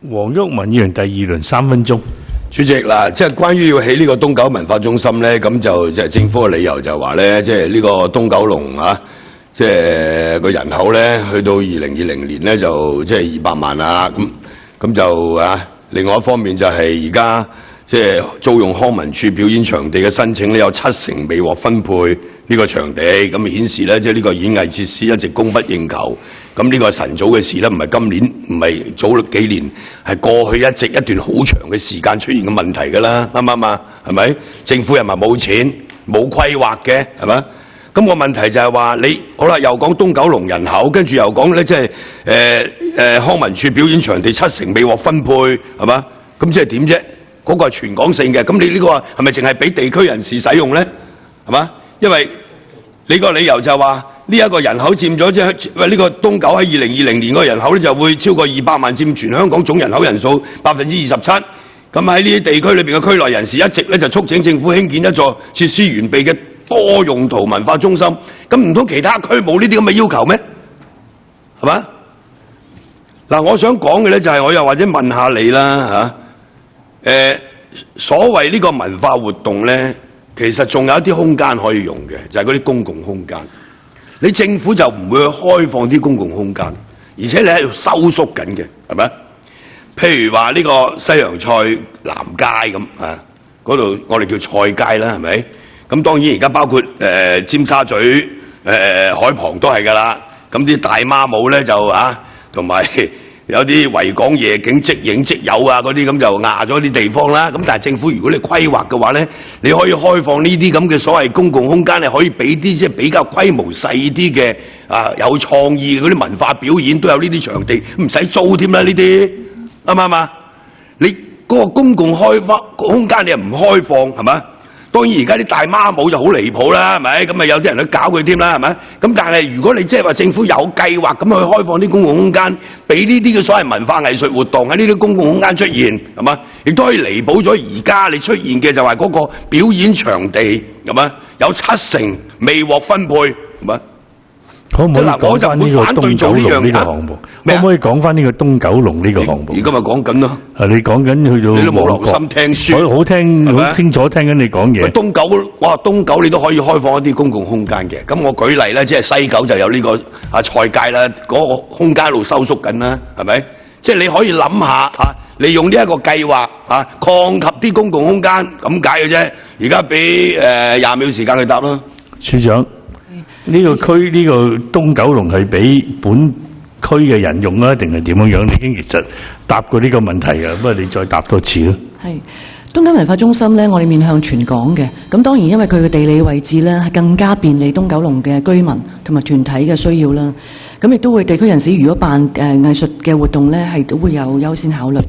黃毓民議員第二輪3分鐘。主席嗱，即係關於要起呢個東九文化中心咧，咁就即係政府嘅理由就話咧，即係呢個東九龍啊，即係個人口咧，去到2020年咧就即係200萬啦，咁就啊，另外一方面就係而家即係租用康文署表演場地嘅申請咧，有70%未獲分配呢個場地，咁顯示咧即係呢個演藝設施一直供不應求。咁呢個係晨早嘅事啦，唔係今年，唔係早幾年，係過去一段好長嘅時間出現嘅問題㗎啦，啱唔啱啊？係咪？政府又咪冇錢、冇規劃嘅，係咪？咁個問題就係話你好啦，又講東九龍人口，跟住又講咧，即係康文署表演場地70%未獲分配，係嘛？咁即係點啫？嗰個係全港性嘅，咁你呢個係咪淨係俾地區人士使用咧？係嘛？因為你個理由就係話。呢一個人口佔咗即係呢個東九喺2020年個人口咧就會超過200萬，佔全香港總人口人數27%。咁喺呢啲地區裏邊嘅區內人士一直咧就促請政府興建一座設施完備嘅多用途文化中心。咁唔通其他區冇呢啲咁嘅要求咩？係嘛？嗱，我想講嘅咧就係我又或者問下你啦嚇，所謂呢個文化活動咧，其實仲有一啲空間可以用嘅，就係嗰啲公共空間。你政府就唔會去開放啲公共空間，而且你喺度收縮緊嘅，係咪？譬如話呢個西洋菜南街咁啊，嗰度我哋叫菜街啦，係咪？咁當然而家包括尖沙咀海旁都係㗎啦。咁啲大媽舞咧就同埋有啲維港夜景即影即有啊嗰啲咁就壓咗啲地方啦。咁但係政府如果你規劃嘅話咧，你可以開放呢啲咁嘅所謂公共空間，你可以俾啲即係比較規模細啲嘅有創意嘅嗰啲文化表演都有呢啲場地，唔使租添啦呢啲，啱唔啱啊？你嗰個公共開放空間你又唔開放係嘛？當然而家啲大媽舞就好離譜啦，係咪？咁啊有啲人去搞佢添啦，係咪？咁但係如果你即係話政府有計劃咁去開放啲公共空間，俾呢啲嘅所謂文化藝術活動喺呢啲公共空間出現，係嘛？亦都可以彌補咗而家你出現嘅就係嗰個表演場地，係嘛？有70%未獲分配，係嘛？可唔可以講翻呢個東九龍呢個項目？可唔可以講翻呢個東九龍呢個項目？而家咪講緊咯。你講緊去到你都冇留心聽書，好聽好清楚聽緊你講嘢。東九你都可以開放一啲公共空間嘅。咁我舉例咧，即係西九就有呢個菜街啦，嗰個空間一路收縮緊啦，係咪？即係你可以諗下利用呢一個計劃擴及啲公共空間咁解嘅啫。而家俾20秒時間去答啦，處長。呢個區呢個東九龍係俾本區嘅人用啊，定係點樣樣？你已經其實答過呢個問題㗎，不過你再答多次咯。係東九文化中心咧，我哋面向全港嘅，咁當然因為佢嘅地理位置咧，係更加便利東九龍嘅居民同埋團體嘅需要啦。咁亦都會地區人士如果辦藝術嘅活動咧，係都會有優先考慮。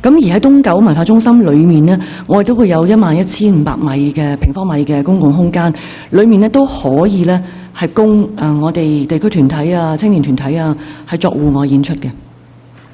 咁而喺東九文化中心裏面呢，我哋都會有11500米嘅平方米嘅公共空間，裏面咧都可以咧係供我哋地區團體啊、青年團體啊係作戶外演出嘅。